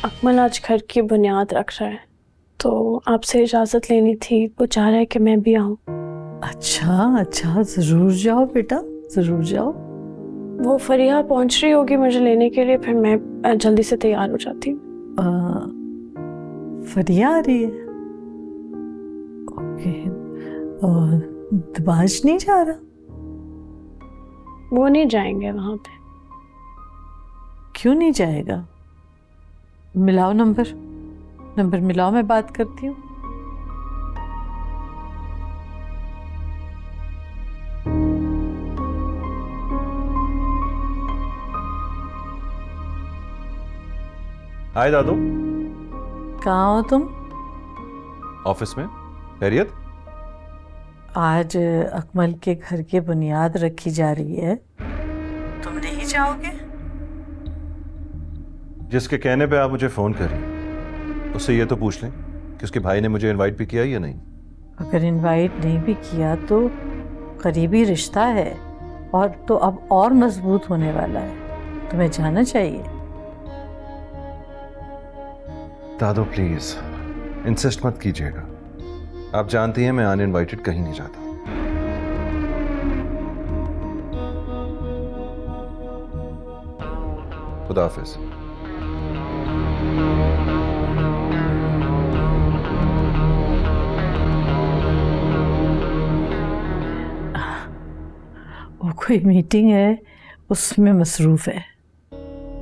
अकमल आज घर की बुनियाद रख रहा है, तो आपसे इजाज़त लेनी थी। वो चाह रहा है कि मैं भी आऊँ। अच्छा अच्छा, जरूर जाओ बेटा, जरूर जाओ। वो फरिया पहुंच रही होगी मुझे लेने के लिए, फिर मैं जल्दी से तैयार हो जाती हूँ। फरिया आ रही है? ओके। और दबाज नहीं जा रहा? वो नहीं जाएंगे वहां पे। क्यों नहीं जाएगा? मिलाओ नंबर, नंबर मिलाओ, मैं बात करती हूँ। हाय दादू। कहाँ हो तुम? ऑफिस में। खैरियत? आज अकमल के घर की बुनियाद रखी जा रही है, तुम नहीं जाओगे? जिसके कहने पे आप मुझे फोन कर रही हैं, उससे ये तो पूछ लें कि उसके भाई ने मुझे इनवाइट भी किया या नहीं। अगर इनवाइट नहीं भी किया तो करीबी रिश्ता है, और तो अब और मजबूत होने वाला है, तुम्हें जाना चाहिए। दादू प्लीज इंसिस्ट मत कीजिएगा, आप जानती हैं मैं अनइनवाइटेड कहीं नहीं जाता। खुदा हाफिज। वो कोई मीटिंग है, उसमें मसरूफ है।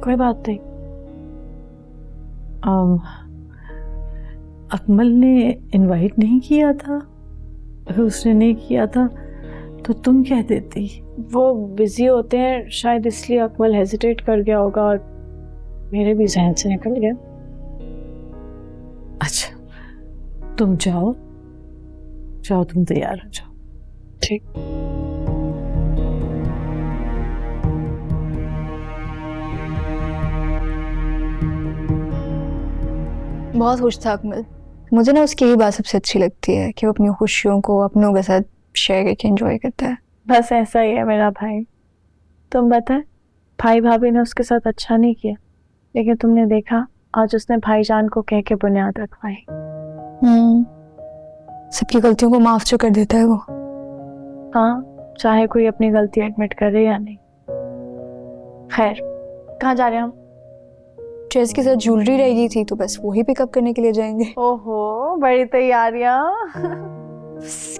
कोई बात नहीं। अकमल ने इनवाइट नहीं किया था। अगर उसने नहीं किया था तो तुम कह देती। वो बिजी होते हैं शायद, इसलिए अकमल हेजिटेट कर गया होगा और मेरे भी जहन से निकल गया। अच्छा, तुम जाओ जाओ, तुम तैयार हो जाओ। ठीक। बहुत खुश था अकमल। मुझे ना उसकी यही बात सबसे अच्छी लगती है कि वो अपनी खुशियों को अपनों के साथ शेयर करके एंजॉय करता है। बस ऐसा ही है मेरा भाई। तुम बताए, भाई भाभी ने उसके साथ अच्छा नहीं किया, लेकिन तुमने देखा आज उसने भाईजान को कह के बुनियाद रखवाई। सबकी गलतियों को माफ जो कर देता है वो। हाँ, चाहे कोई अपनी गलती एडमिट करे या नहीं। खैर, कहाँ जा रहे हैं हम? ड्रेस के साथ ज्वेलरी रह गई थी तो बस वही पिकअप करने के लिए जाएंगे। ओहो, बड़ी तैयारियां।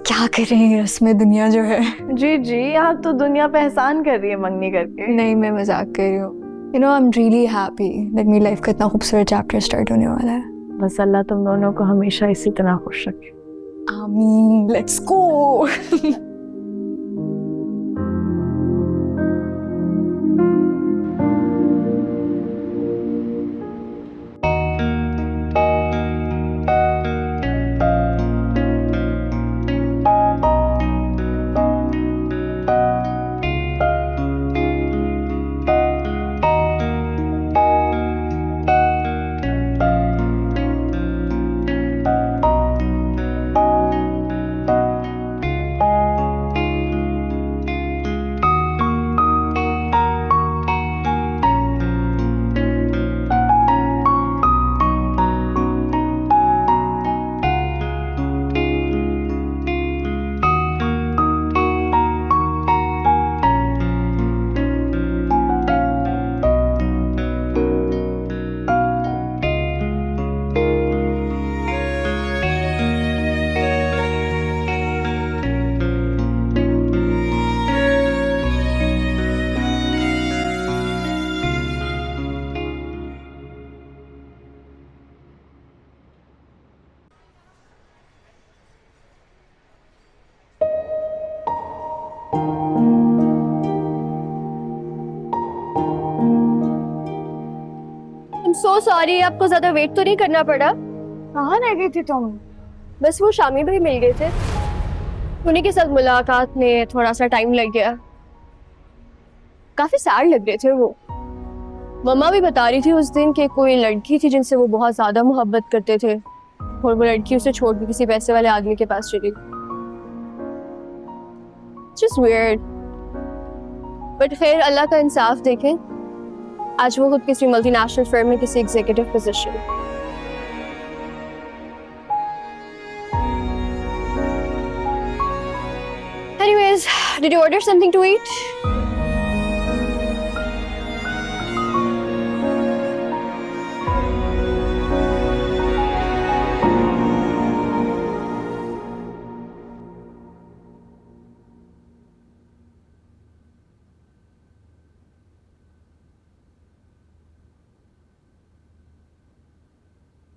क्या करें, रस्में दुनिया जो है। जी जी, आप तो दुनिया पे एहसान कर रही है मंगनी करके। नहीं, मैं मजाक कर रही हूँ। You know, I am really happy that मेरी लाइफ का इतना खूबसूरत चैप्टर स्टार्ट होने वाला है। बस अल्लाह तुम दोनों को हमेशा इसी तरह खुश रखे। आमीन, लेट्स गो। सो सॉरी, आपको ज्यादा वेट तो नहीं करना पड़ा। कहाँ रह गई थी तुम? बस वो शामी भाई मिल गए थे, उन्हीं के साथ मुलाकात में थोड़ा सा टाइम लग गया। काफी सैड लग रहे थे वो। मम्मा भी बता रही थी उस दिन कि कोई लड़की थी जिनसे वो बहुत ज्यादा मोहब्बत करते थे, और वो लड़की उसे छोड़ के किसी पैसे वाले आदमी के पास चली। Just weird। बट खैर, अल्लाह का इंसाफ देखें, आज वो खुद किसी मल्टीनेशनल फर्म में किसी executive position. Anyways, did you order something to eat?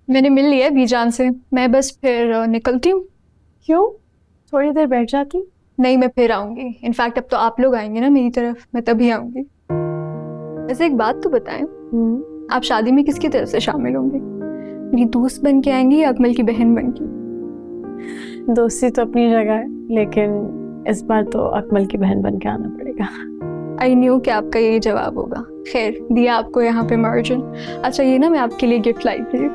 मैंने मिल लिया है बीजान से, मैं बस फिर निकलती हूँ। क्यों? थोड़ी देर बैठ जाती। नहीं, मैं फिर आऊंगी। इनफैक्ट अब तो आप लोग आएंगे ना मेरी तरफ, मैं तभी आऊंगी। वैसे एक बात तो बताएं, आप शादी में किसकी तरफ से शामिल होंगे? मेरी दोस्त बन के आएंगी या अकमल की बहन बन के? दोस्ती तो अपनी जगह है, लेकिन इस बार तो अकमल की बहन बन के आना पड़ेगा। आई न्यू कि आपका यही जवाब होगा। खैर, दिया आपको यहाँ पे मार्जिन। अच्छा, ये ना मैं आपके लिए गिफ्ट लाई थी।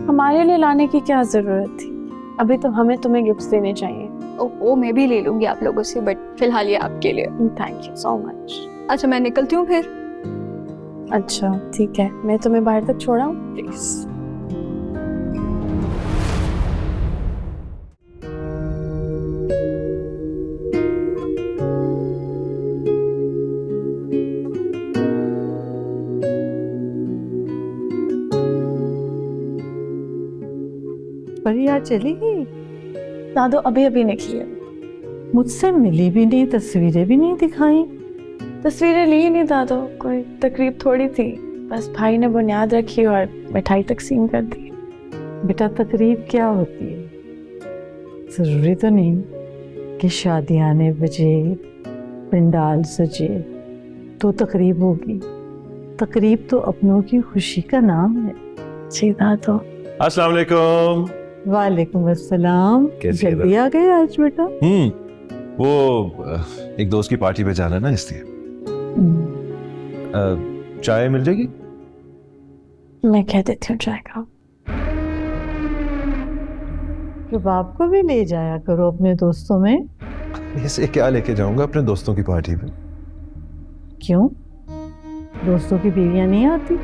हमारे लिए लाने की क्या जरूरत थी? अभी तो हमें तुम्हें गिफ्ट्स देने चाहिए। ओ, मैं भी ले लूंगी आप लोगों से, बट फिलहाल ये आपके लिए। Thank you so much. अच्छा, मैं निकलती हूँ फिर। अच्छा ठीक है, मैं तुम्हें बाहर तक छोड़ाऊं प्लीज? परिया चली गई? दादू अभी अभी निकली है। मुझसे मिली भी नहीं, तस्वीरें भी नहीं दिखाई। तस्वीरें ली नहीं दादू, कोई तकरीब थोड़ी थी, बस भाई ने बुनियाद रखी और मिठाई तकसीम कर दी। बेटा, तकरीब क्या होती है? जरूरी तो नहीं कि शादियाने बजे, पंडाल सजे तो तकरीब होगी। तकरीब तो अपनों की खुशी का नाम है। जी दादू। अस्सलाम वालेकुम। वालेकुम अस्सलाम। कैसी है जल्दी आ गए आज बेटा? वो एक दोस्त की पार्टी पे जाना ना, इसलिए। चाय मिल जाएगी? मैं कह देती हूँ चाय का। तो बाप को भी ले जाया करो अपने दोस्तों में। इसे क्या लेके जाऊंगा अपने दोस्तों की पार्टी पे? क्यों? दोस्तों की बीवियां नहीं आती?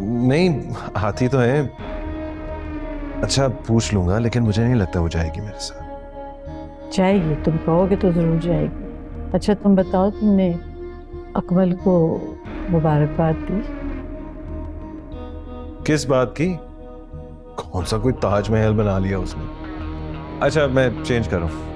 नहीं, आती तो है। अच्छा, पूछ लूंगा, लेकिन मुझे नहीं लगता वो जाएगी मेरे साथ। जाएगी, तुम कहोगे तो जरूर जाएगी। अच्छा तुम बताओ, तुमने अकमल को मुबारकबाद दी? किस बात की? कौन सा कोई ताजमहल बना लिया उसने? अच्छा, मैं चेंज कर रहा हूं।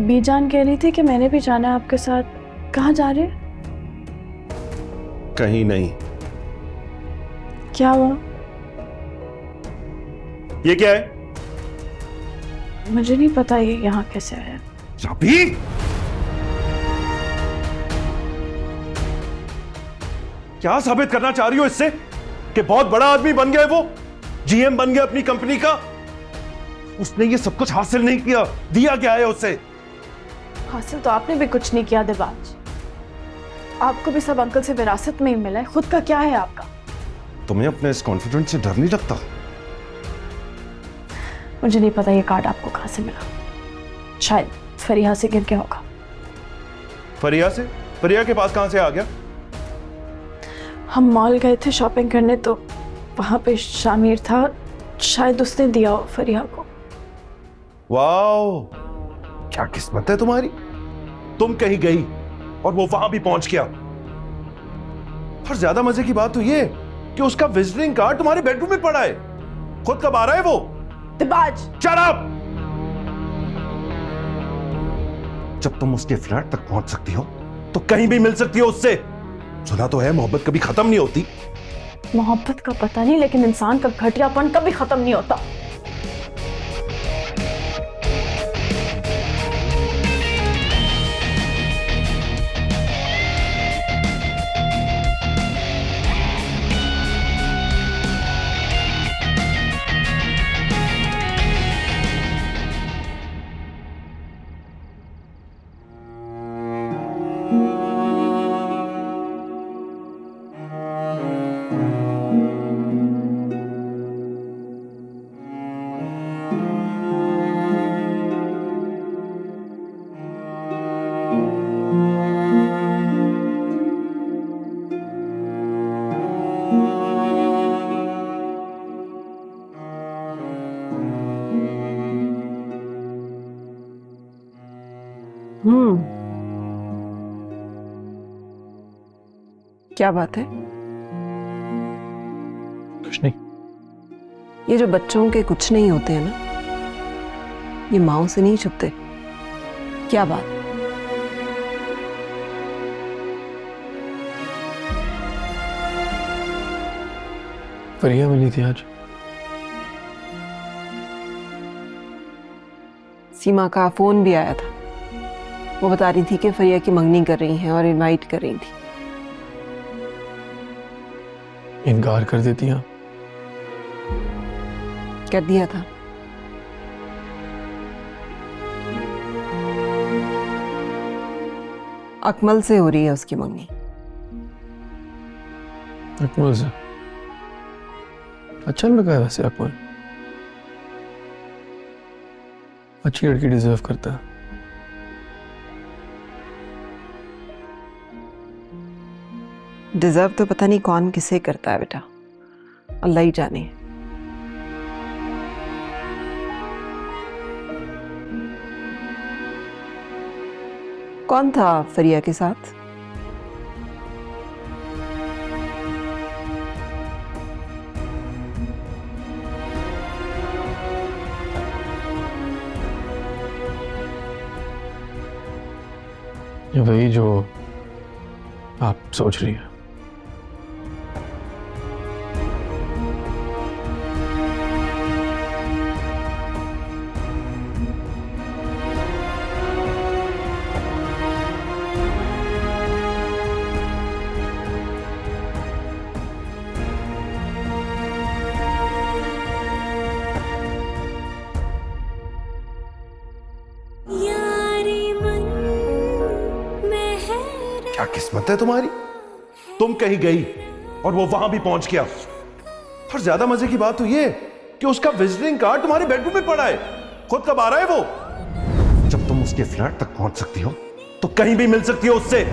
बीजान कह रही थी कि मैंने भी जाना है आपके साथ। कहाँ जा रहे? कहीं नहीं। क्या हुआ? ये क्या है? मुझे नहीं पता ये यहाँ कैसे आया। चाबी? क्या साबित करना चाह रही हो इससे कि बहुत बड़ा आदमी बन गया है वो? जीएम बन गया अपनी कंपनी का? उसने ये सब कुछ हासिल नहीं किया, दिया क्या है उससे? हासिल तो आपने भी कुछ नहीं किया दिलबाज। आपको भी सब अंकल से विरासत में ही मिला है, खुद का क्या है आपका? तुम्हें अपने इस कॉन्फिडेंस से डर नहीं लगता? मुझे नहीं पता ये कार्ड आपको कहाँ से मिला, शायद फरिया से गिर गया होगा। फरिया से? फरिया के पास कहाँ से आ गया? हम मॉल गए थे शॉपिंग करने, तो वहां पे शामिर था, शायद उसने दिया हो फरिया को। वाह, क्या किस्मत है तुम्हारी। तुम कहीं गई और वो वहां भी पहुंच गया। और ज्यादा मजे की बात तो ये कि उसका विजिटिंग कार्ड तुम्हारे बेडरूम में पड़ा है। खुद कब आ रहा है वो? दिलबाज! Shut up! जब तुम उसके फ्लैट तक पहुंच सकती हो तो कहीं भी मिल सकती हो उससे। सुना तो है मोहब्बत कभी खत्म नहीं होती। मोहब्बत का पता नहीं, लेकिन इंसान का घटियापन कभी खत्म नहीं होता। क्या बात है? कुछ नहीं। ये जो बच्चों के कुछ नहीं होते हैं ना, ये माओ से नहीं छुपते। क्या बात? फरिया मिली थी आज। सीमा का फोन भी आया था। वो बता रही थी कि फरिया की मंगनी कर रही हैं और इनवाइट कर रही थी। इनकार कर देती हैं। कर दिया था। अकमल से हो रही है उसकी मंगनी। अकमल से? अच्छा लड़का है वैसे अकमल, अच्छी लड़की डिजर्व करता है। डिजर्व तो पता नहीं कौन किसे करता है बेटा, अल्लाह ही जाने। कौन था फरिया के साथ? ये वही जो आप सोच रही हैं। क्या किस्मत है तुम्हारी, तुम कहीं गई और वो वहां भी पहुंच गया। और ज्यादा मजे की बात तो ये कि उसका विजिटिंग कार्ड तुम्हारे बेडरूम में पड़ा है। खुद कब आ रहा है वो? जब तुम उसके फ्लैट तक पहुंच सकती हो तो कहीं भी मिल सकती हो उससे।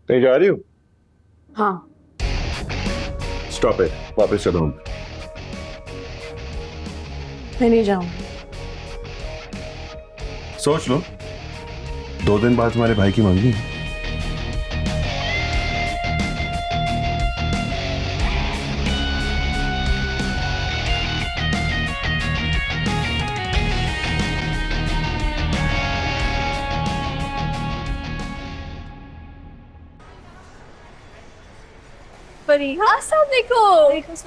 कहीं जा रही हो? हाँ। स्टॉप इट, वापस चलो। मैं नहीं जाऊँ। सोच लो, 2 दिन बाद तुम्हारे भाई की मंगनी है। फरीहा, अस्सलाम वालेकुम।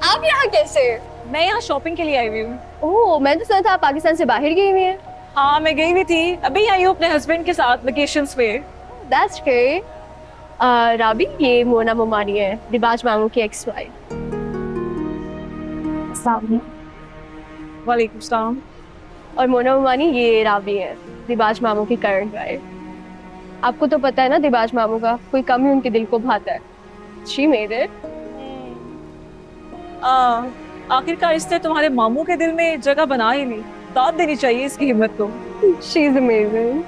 आप यहाँ कैसे? मैं यहाँ शॉपिंग के लिए आई हुई हूँ। ओह, मैं तो सुना था आप पाकिस्तान से बाहर गई हुई हैं। हाँ, मैं गई हुई थी, अभी आई हूँ अपने हस्बैंड के साथ वेकेशंस पे। That's great. राबी, ये मोना मोमानी है, दिबाज मामू की एक्स वाइफ। वालेकुम सलाम। और मोना मोमानी ये राबी है, दिबाज मामू की करंट वाइफ। आपको तो पता है ना दिबाज मामू का कोई कम ही उनके दिल को भाता है। She made it. आखिरकार इसने तुम्हारे मामू के दिल में जगह बना ही ली। दाद देनी चाहिए इसकी हिम्मत को। She's amazing.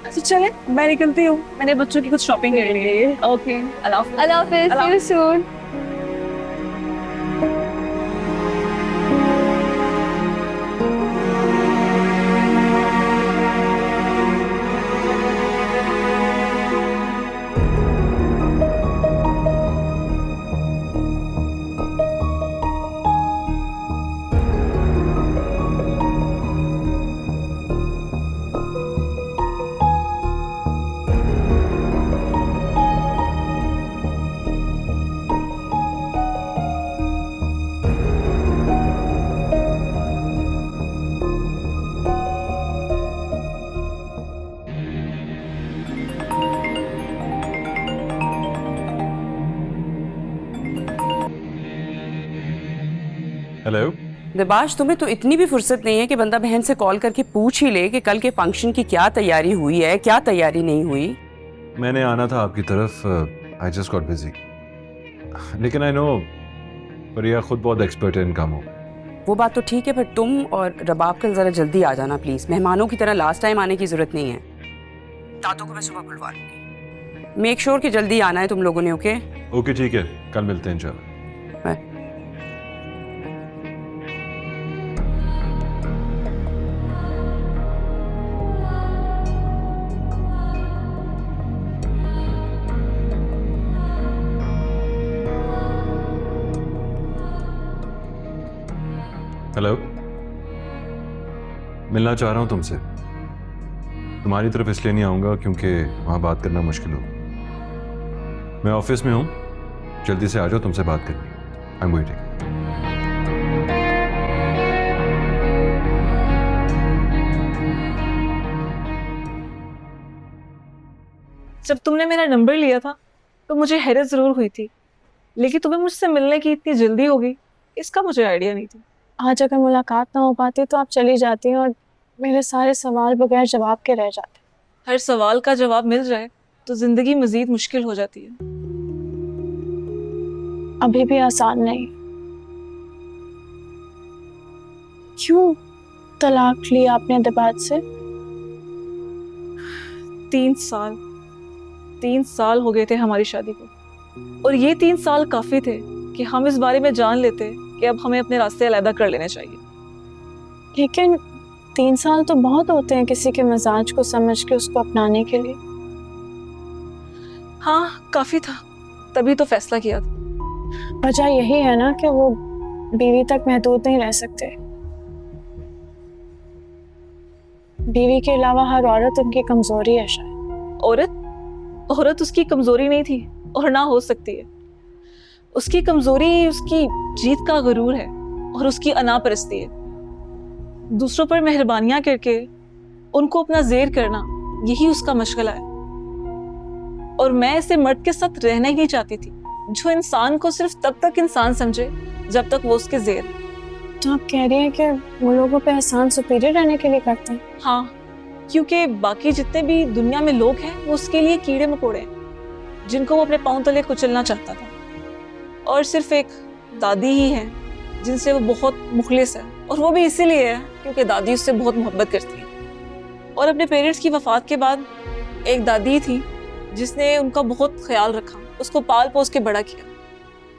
अच्छा चले, मैं निकलती हूँ, मैंने बच्चों की कुछ शॉपिंग करनी है। ओके, अल्लाह हाफ़िज़। अल्लाह हाफ़िज़, see you soon. हेलो। दिबाश, तुम्हें तो इतनी भी फुर्सत नहीं है कि बंदा बहन से कॉल करके पूछ ही ले कि कल के फंक्शन की क्या तैयारी हुई है, क्या तैयारी नहीं हुई। मैंने आना था आपकी तरफ, आई जस्ट गॉट बिजी। लेकिन आई नो प्रिया खुद बहुत एक्सपर्ट है इन कामों। वो बात तो ठीक है, पर तुम और रबाब कल जरा जल्दी आ जाना प्लीज। मेहमानों की तरह लास्ट टाइम आने की जरूरत नहीं है। दादों को मैं सुबह बुलवा लूंगी। मेक श्योर कि जल्दी आना है तुम लोगों ने। ओके ओके ठीक है, कल मिलते हैं इंशाल्लाह। बाय। हेलो, मिलना चाह रहा हूं तुमसे। तुम्हारी तरफ इसलिए नहीं आऊंगा क्योंकि वहां बात करना मुश्किल हो। मैं ऑफिस में हूं, जल्दी से आ जाओ, तुमसे बात करनी है। I am waiting. जब तुमने मेरा नंबर लिया था तो मुझे हैरत जरूर हुई थी, लेकिन तुम्हें मुझसे मिलने की इतनी जल्दी होगी इसका मुझे आइडिया नहीं था। आज अगर मुलाकात ना हो पाती तो आप चली जाती और मेरे सारे सवाल बगैर जवाब के रह जाते। हर सवाल का जवाब मिल जाए तो जिंदगी मजीद मुश्किल हो जाती है। अभी भी आसान नहीं। क्यों तलाक लिया आपने दिबाज से? 3 साल हो गए थे हमारी शादी को, और ये 3 साल काफी थे कि हम इस बारे में जान लेते कि अब हमें अपने रास्ते अलग कर लेने चाहिए। लेकिन 3 साल तो बहुत होते हैं किसी के मिजाज को समझ के उसको अपनाने के लिए। हाँ काफी था, तभी तो फैसला किया था। वजह यही है ना कि वो बीवी तक महदूद नहीं रह सकते। बीवी के अलावा हर औरत उनकी कमजोरी है शायद। औरत उसकी कमजोरी नहीं थी और ना हो सकती है। उसकी कमजोरी उसकी जीत का गुरूर है और उसकी अनापरस्ती है। दूसरों पर मेहरबानियां करके उनको अपना जेर करना, यही उसका मशगला है। और मैं ऐसे मर्द के साथ रहना ही नहीं चाहती थी जो इंसान को सिर्फ तब तक इंसान समझे जब तक वो उसके जेर है। तो आप कह रही हैं कि वो लोगों पे एहसान सुपीरियर रहने के लिए करते हैं? हाँ, क्योंकि बाकी जितने भी दुनिया में लोग हैं वो उसके लिए कीड़े मकोड़े हैं जिनको वो अपने पांव तले कुचलना चाहता था। और सिर्फ एक दादी ही है जिनसे वो बहुत मुखलिस है, और वो भी इसीलिए है क्योंकि दादी उससे बहुत मोहब्बत करती है। और अपने पेरेंट्स की वफात के बाद एक दादी थी जिसने उनका बहुत ख्याल रखा, उसको पाल पोस के बड़ा किया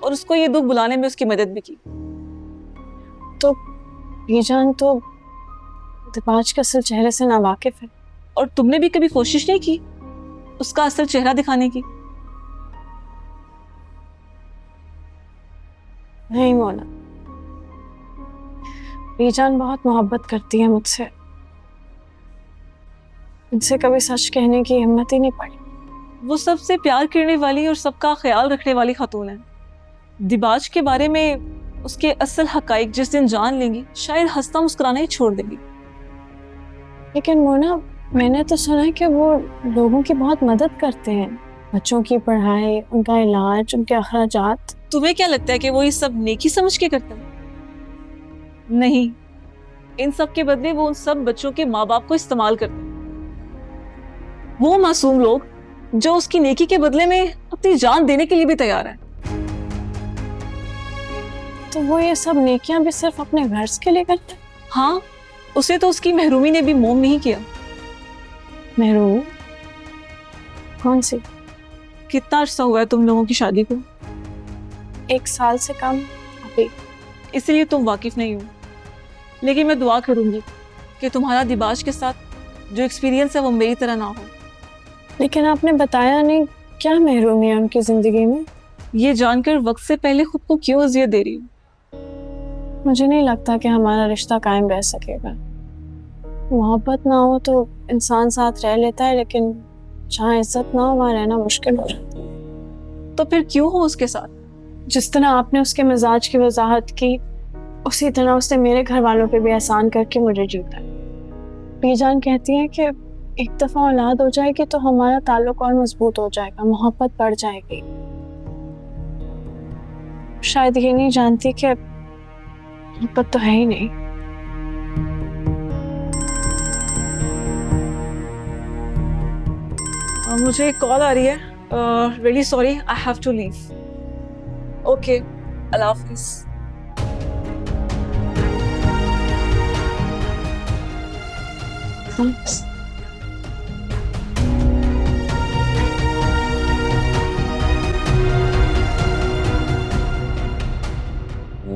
और उसको ये दुख बुलाने में उसकी मदद भी की। तो बीजान तो दिबाज के असल चेहरे से नावाकिफ है। और तुमने भी कभी कोशिश नहीं की उसका असल चेहरा दिखाने की? नहीं मोना, बीजान बहुत मोहब्बत करती है मुझसे। मुझसे कभी सच कहने की हिम्मत ही नहीं पड़ी। वो सबसे प्यार करने वाली और सबका ख्याल रखने वाली खातून है। दिबाज के बारे में उसके असल हकाइक जिस दिन जान लेंगी शायद हंसता मुस्कुराना ही छोड़ देंगी। लेकिन मोना, मैंने तो सुना है कि वो लोगों की बहुत मदद करते हैं, बच्चों की पढ़ाई, उनका इलाज, उनके अखराजात। तुम्हें क्या लगता है कि वो ये सब नेकी समझ के करते हैं? नहीं, इन सब के बदले वो उन सब बच्चों के माँ बाप को इस्तेमाल करते हैं। वो मासूम लोग जो उसकी नेकी के बदले में अपनी जान देने के लिए भी तैयार है। तो वो ये सब नेकियां भी सिर्फ अपने गर्ज के लिए करते हैं? हाँ, उसे तो उसकी महरूमी ने भी मोम नहीं किया। महरूम? कौन सी? कितना अर्सा हुआ है तुम लोगों की शादी को? 1 साल से कम अभी। इसलिए तुम वाकिफ नहीं हो। लेकिन मैं दुआ करूंगी कि तुम्हारा दिबाज के साथ जो एक्सपीरियंस है वो मेरी तरह ना हो। लेकिन आपने बताया नहीं क्या महरूमी है उनकी जिंदगी में? ये जानकर वक्त से पहले खुद को क्यों अजियत दे रही हूँ? मुझे नहीं लगता कि हमारा रिश्ता कायम रह सकेगा। मोहब्बत ना हो तो इंसान साथ रह लेता है, लेकिन जहाँ इज्जत ना हो वहाँ रहना मुश्किल हो जाता है। तो फिर क्यों हो उसके साथ? जिस तरह आपने उसके मिजाज की वजाहत की, उसी तरह उसने मेरे घर वालों पे भी एहसान करके मुझे जीता। बीजान कहती है कि एक दफा औलाद हो जाएगी तो हमारा ताल्लुक और मजबूत हो जाएगा, मोहब्बत बढ़ जाएगी। शायद ये नहीं जानती कि मोहब्बत तो है ही नहीं। मुझे एक कॉल आ रही है। Really sorry, I have to leave. Okay, अल्लाह हाफिज।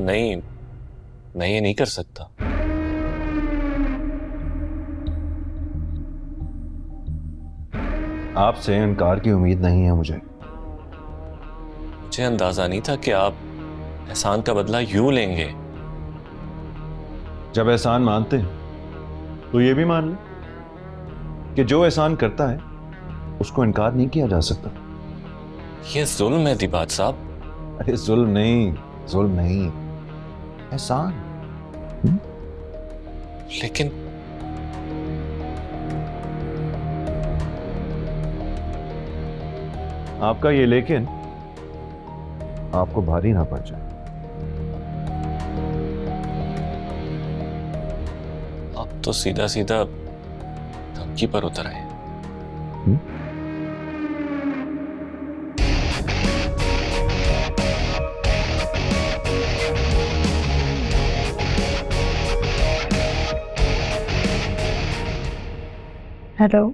नहीं, मैं ये नहीं कर सकता। आपसे इनकार की उम्मीद नहीं है मुझे। मुझे अंदाजा नहीं था कि आप एहसान का बदला यूं लेंगे। जब एहसान मानते हैं तो ये भी मान लें कि जो एहसान करता है उसको इनकार नहीं किया जा सकता। ये जुल्म है दिबाज साहब। अरे जुल्म नहीं, एहसान। लेकिन आपका ये लेकिन आपको भारी ना पड़ जाए। आप तो सीधा सीधा धमकी पर उतर आए। हेलो।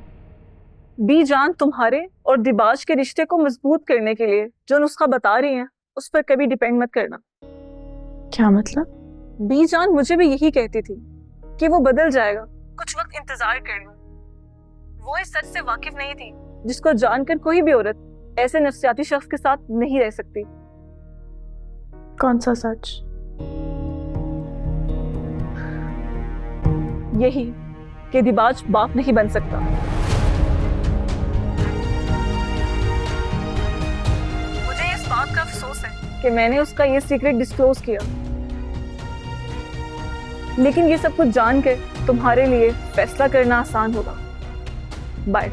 बी जान तुम्हारे और दिबाज के रिश्ते को मजबूत करने के लिए जो नुस्खा बता रही हैं उस पर कभी डिपेंड मत करना। क्या मतलब? बी जान मुझे भी यही कहती थी कि वो बदल जाएगा, कुछ वक्त इंतजार कर लो। वो इस सच से वाकिफ नहीं थी जिसको जानकर कोई भी औरत ऐसे नफसियाती शख्स के साथ नहीं रह सकती। कौन सा सच? यही कि दिबाज बाप नहीं बन सकता। मुझे इस बात का अफसोस है कि मैंने उसका ये सीक्रेट डिस्क्लोज किया, लेकिन ये सब कुछ जानकर तुम्हारे लिए फैसला करना आसान होगा। बाय।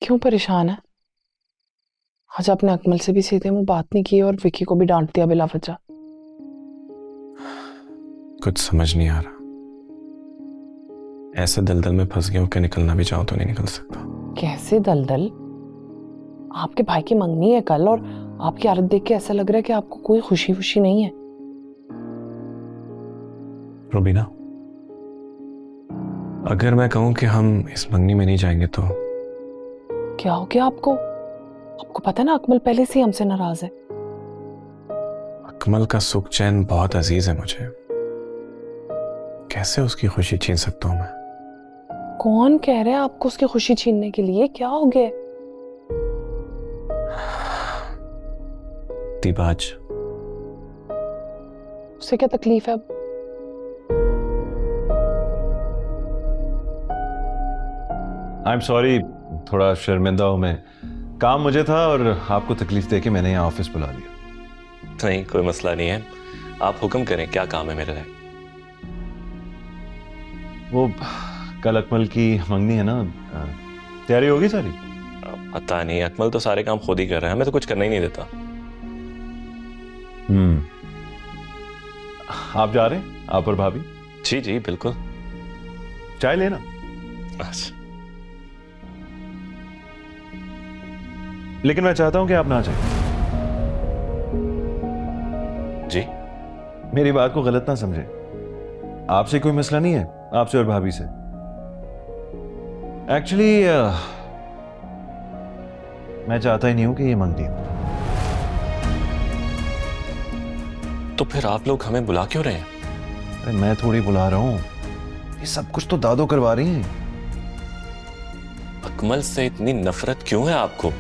क्यों परेशान है? आज आपने अकमल से भी सीधे मुंह बात नहीं की और विकी को भी डांट दिया बिला वजह। कुछ समझ नहीं आ रहा। ऐसे दलदल में फंस गया हूं कि निकलना भी चाहूं तो नहीं निकल सकता। कैसे दलदल? आपके भाई की मंगनी है कल और आपकी हालत देख के ऐसा लग रहा है कि आपको कोई खुशी खुशी नहीं है। रुबीना, अगर मैं कहूं कि हम इस मंगनी में नहीं जाएंगे तो क्या हो गया आपको? आपको पता है ना अकमल पहले से ही हमसे नाराज है। अकमल का सुख चैन बहुत अजीज है मुझे। कैसे उसकी खुशी छीन सकता हूं मैं? कौन कह रहा है आपको उसकी खुशी छीनने के लिए? क्या हो गया? दिबाज। उसे क्या तकलीफ है अब? आई एम सॉरी, थोड़ा शर्मिंदा हूं मैं। काम मुझे था और आपको तकलीफ देके मैंने यहाँ ऑफिस बुला लिया। नहीं, कोई मसला नहीं है, आप हुक्म करें, क्या काम है मेरे लिए? वो कल अकमल की मंगनी है ना, तैयारी होगी सारी? पता नहीं, अकमल तो सारे काम खुद ही कर रहा है, हमें तो कुछ करना ही नहीं देता। आप जा रहे हैं, आप और भाभी? जी जी बिल्कुल। चाय लेना? अच्छा। लेकिन मैं चाहता हूं कि आप ना जाएं। जी? मेरी बात को गलत ना समझे। आपसे कोई मसला नहीं है, आपसे और भाभी से। एक्चुअली मैं चाहता ही नहीं हूं कि ये मंगनी हो। तो फिर आप लोग हमें बुला क्यों रहे हैं? अरे मैं थोड़ी बुला रहा हूं, ये सब कुछ तो दादो करवा रही हैं। अकमल से इतनी नफरत क्यों है आपको?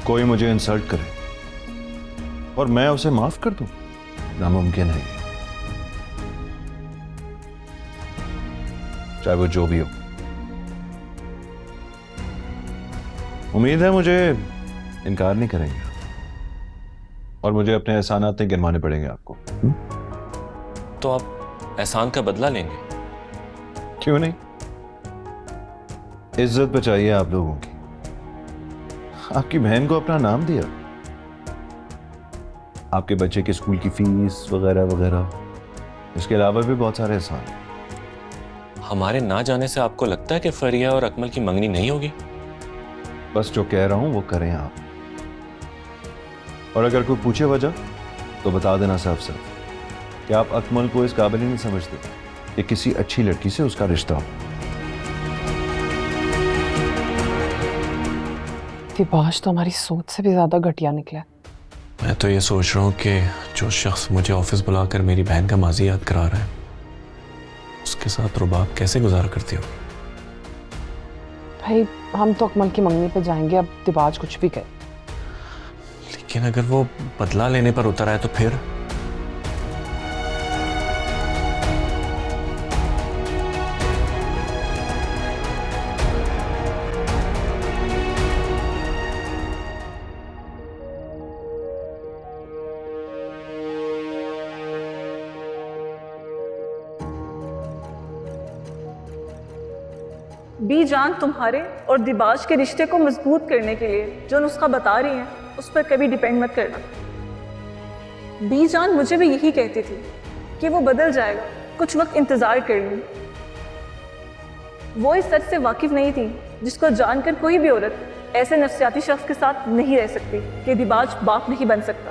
कोई मुझे इंसल्ट करे और मैं उसे माफ कर दूं, नामुमकिन है ये। चाहे वो जो भी हो। उम्मीद है मुझे इनकार नहीं करेंगे और मुझे अपने एहसानात नहीं गिनवाने पड़ेंगे आपको। तो आप एहसान का बदला लेंगे? क्यों नहीं? इज्जत बचाइए आप लोगों की। आपकी बहन को अपना नाम दिया, आपके बच्चे के स्कूल की फीस वगैरह वगैरह, इसके अलावा भी बहुत सारे एहसान। हमारे ना जाने से आपको लगता है कि फरिया और अकमल की मंगनी नहीं होगी? बस जो कह रहा हूं वो करें आप, और अगर कोई पूछे वजह तो बता देना साफ साफ कि आप अकमल को इस काबिल ही नहीं समझते कि किसी अच्छी लड़की से उसका रिश्ता हो। दिबाश तो हमारी सोच से भी ज्यादा घटिया निकला। मैं तो ये सोच रहा हूँ कि जो शख्स मुझे ऑफिस बुलाकर मेरी बहन का माजी याद करा रहा है, उसके साथ रुबाब कैसे गुजारा करती हो? भाई हम तो अकमल की मंगनी पे जाएंगे, अब दिबाज कुछ भी कहे। लेकिन अगर वो बदला लेने पर उतर आए तो फिर? बी जान तुम्हारे और दिबाज के रिश्ते को मजबूत करने के लिए जो नुस्खा बता रही हैं उस पर कभी डिपेंड मत करना। बी जान मुझे भी यही कहती थी कि वो बदल जाएगा, कुछ वक्त इंतजार कर लूं। वो इस सच से वाकिफ नहीं थी जिसको जानकर कोई भी औरत ऐसे नफ्सियाती शख्स के साथ नहीं रह सकती कि दिबाज बाप नहीं बन सकता।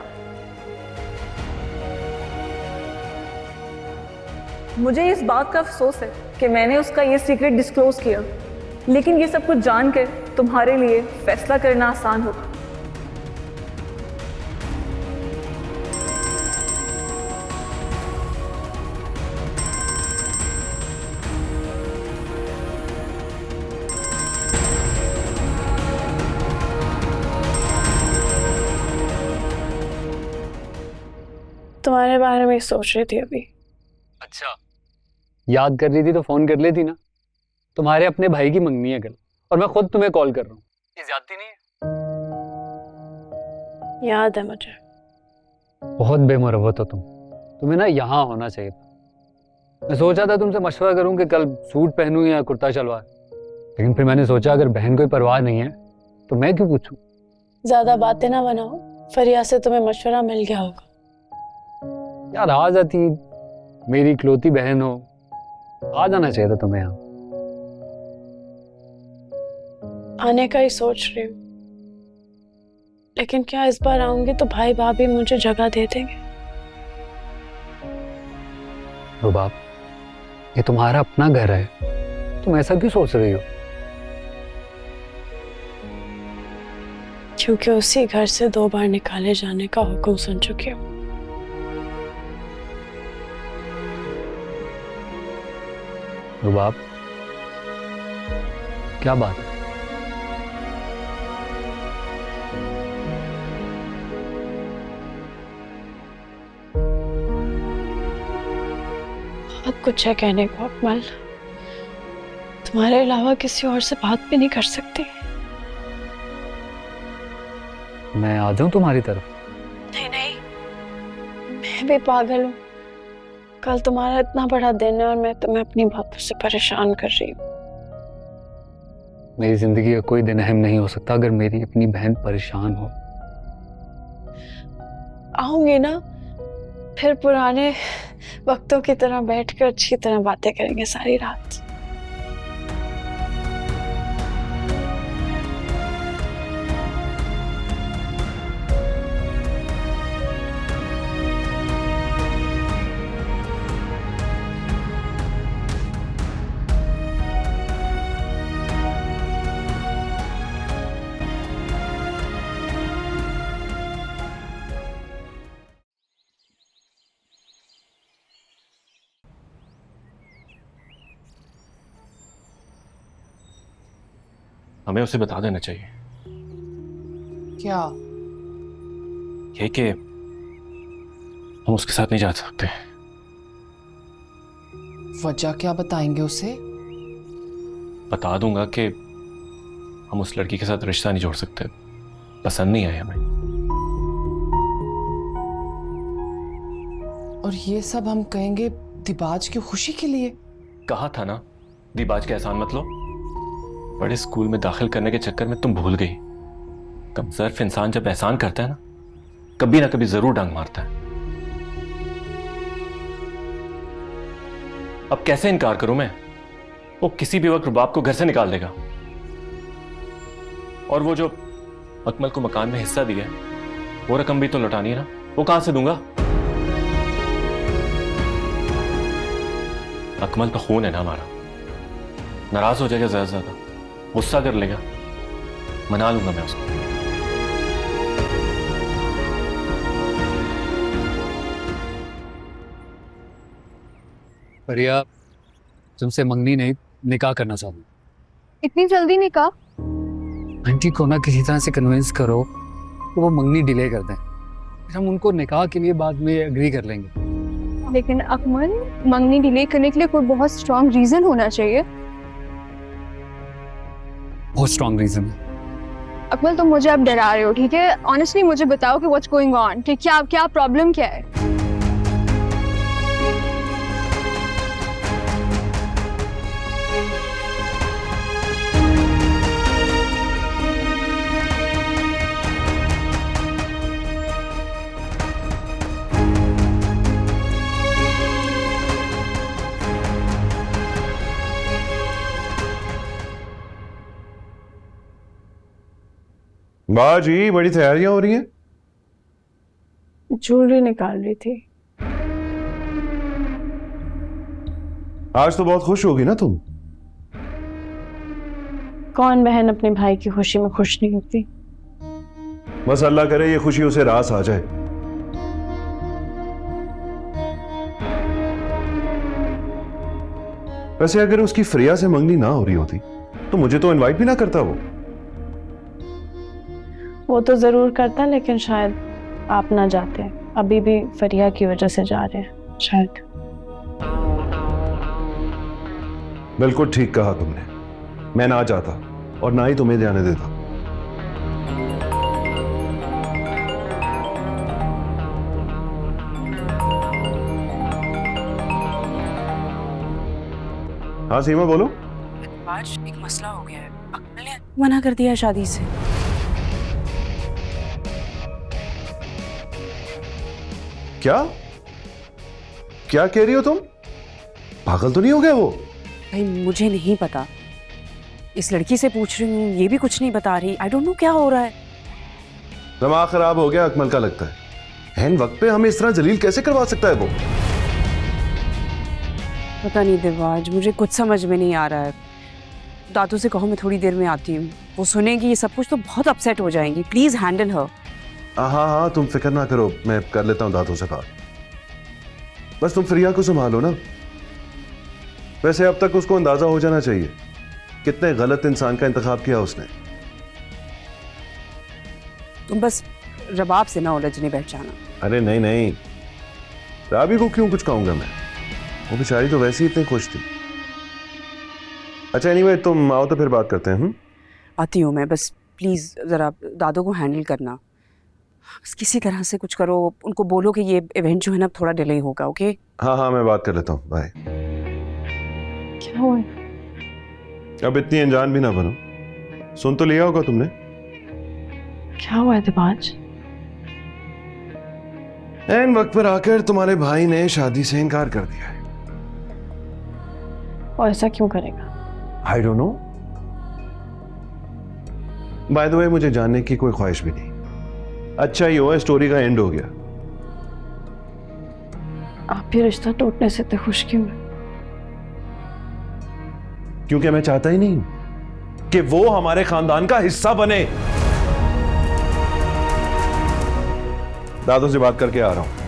मुझे इस बात का अफसोस है कि मैंने उसका ये सीक्रेट डिस्क्लोज किया, लेकिन ये सब कुछ जानकर तुम्हारे लिए फैसला करना आसान होगा। तुम्हारे बारे में सोच रही थी अभी। अच्छा, याद कर रही थी तो फोन कर लेती ना। तुम्हारे अपने भाई की मंगनी है कल और मैं खुद तुम्हें कॉल कर रहा हूँ। ये ज्यादती नहीं है? याद है मुझे। बहुत बेमुरवत हो तुम। तुम्हें ना यहाँ होना चाहिए था। मैं सोचा था तुमसे मशवरा करूँ कि कल सूट पहनूं या कुर्ता शलवार, लेकिन फिर मैंने सोचा अगर बहन को परवाह नहीं है तो मैं क्यों पूछूं। ज्यादा बातें ना बनाओ, फरिया से तुम्हें मशवरा मिल गया होगा। यार आ जाती, मेरी इकलौती बहन हो, आ जाना चाहिए था तुम्हें यहाँ। आने का ही सोच रही हूँ, लेकिन क्या इस बार आऊंगी तो भाई भाभी मुझे जगह दे देंगे? रुबाब, ये तुम्हारा अपना घर है, तुम ऐसा क्यों सोच रही हो? क्योंकि उसी घर से 2 बार निकाले जाने का हुक्म सुन चुकी हूँ। रुबाब, क्या बात है? बहुत कुछ है कहने को अकमल, तुम्हारे अलावा किसी और से बात भी नहीं कर सकती। मैं आ जाऊं तुम्हारी तरफ? नहीं नहीं, मैं भी पागल हूँ। कल तुम्हारा इतना बड़ा दिन है और मैं तुम्हें अपनी बातों से परेशान कर रही हूँ। मेरी जिंदगी का कोई दिन अहम नहीं हो सकता अगर मेरी अपनी बहन परेशान हो। आऊंगी ना, फिर पुराने वक्तों की तरह बैठकर अच्छी तरह बातें करेंगे सारी रात। हमें उसे बता देना चाहिए। क्या? ये कि हम उसके साथ नहीं जा सकते। वजह क्या बताएंगे उसे? बता दूंगा कि हम उस लड़की के साथ रिश्ता नहीं जोड़ सकते, पसंद नहीं आई हमें। और ये सब हम कहेंगे दिबाज की खुशी के लिए? कहा था ना, दिबाज के एहसान मत लो। बड़े स्कूल में दाखिल करने के चक्कर में तुम भूल गई, कमजोर इंसान जब एहसान करता है ना, कभी ना कभी जरूर डांग मारता है। अब कैसे इनकार करूं मैं? वो किसी भी वक्त रुबाब को घर से निकाल देगा। और वो जो अकमल को मकान में हिस्सा दिया है, वो रकम भी तो लौटानी है ना, वो कहां से दूंगा? अकमल तो खून है ना हमारा, नाराज हो जाएगा, ज्यादा से ज्यादा गुस्सा कर लेगा, मना लूंगा मैं उसको। परिया, तुमसे मंगनी नहीं निकाह करना चाहूँ। इतनी जल्दी निकाह? आंटी को ना किसी तरह से कन्विंस करो तो वो मंगनी डिले कर दें, फिर हम उनको निकाह के लिए बाद में एग्री कर लेंगे। लेकिन अकमल, मंगनी डिले करने के लिए कोई बहुत स्ट्रॉन्ग रीजन होना चाहिए। बहुत स्ट्रॉन्ग रीजन है। अकमल, तुम मुझे अब डरा रहे हो, ठीक है? ऑनेस्टली मुझे बताओ कि व्हाट्स गोइंग ऑन, ठीक? क्या प्रॉब्लम क्या है? वाह जी, बड़ी तैयारियां हो रही हैं। ज्वेलरी निकाल रही थी। आज तो बहुत खुश होगी ना तुम? कौन बहन अपने भाई की खुशी में खुश नहीं होती? बस अल्लाह करे ये खुशी उसे रास आ जाए। वैसे अगर उसकी फ्रिया से मंगनी ना हो रही होती तो मुझे तो इनवाइट भी ना करता वो तो जरूर करता, लेकिन शायद आप ना जाते। अभी भी फरिया की वजह से जा रहे हैं शायद। बिल्कुल ठीक कहा तुमने, मैं ना जाता और ना ही तुम्हें जाने देता। हाँ सीमा बोलो। आज एक मसला हो गया है, अकमल ने मना कर दिया शादी से। क्या क्या कह रही हो तुम? पागल तो नहीं हो गया वो? भाई मुझे नहीं पता, इस लड़की से पूछ रही हूँ, ये भी कुछ नहीं बता रही। आई डोंट नो क्या हो रहा है। दिमाग खराब हो गया अकमल का लगता है। एन वक्त पे हमें इस तरह जलील कैसे करवा सकता है वो? पता नहीं दिवाज, मुझे कुछ समझ में नहीं आ रहा है। दादू से कहो मैं थोड़ी देर में आती हूँ, वो सुनेगी ये सब कुछ तो बहुत अपसेट हो जाएंगी। प्लीज हैंडल हर। हाँ तुम फिक्र ना करो, मैं कर लेता हूँ दादू से बात। बस तुम फ्रिया को संभालो ना। वैसे अब तक उसको अंदाजा हो जाना चाहिए कितने गलत इंसान का इंतखाब किया उसने। तुम बस रबाब से ना उलझने बैठ जाना। अरे नहीं, राबी को क्यों कुछ कहूंगा मैं, वो बेचारी तो वैसे ही इतनी खुश थी। अच्छा एनीवे, तुम आओ तो फिर बात करते हैं। आती हूँ मैं, बस प्लीज जरा दादू को हैंडल करना, बस किसी तरह से कुछ करो। उनको बोलो कि ये इवेंट जो है ना थोड़ा डिले होगा। ओके? हाँ मैं बात कर लेता हूँ, बाय। क्या हुआ? अब इतनी अनजान भी ना बनो, सुन तो लिया होगा तुमने। क्या हुआ है दिबाज? एन वक्त पर आकर तुम्हारे भाई ने शादी से इनकार कर दिया है। और ऐसा क्यों करेगा? I don't know. By the way, मुझे जानने की कोई ख्वाहिश भी नहीं। अच्छा ही हुआ स्टोरी का एंड हो गया। आप ये रिश्ता टूटने से इतने खुश क्यों हैं? क्योंकि मैं चाहता ही नहीं कि वो हमारे खानदान का हिस्सा बने। दादू से बात करके आ रहा हूं।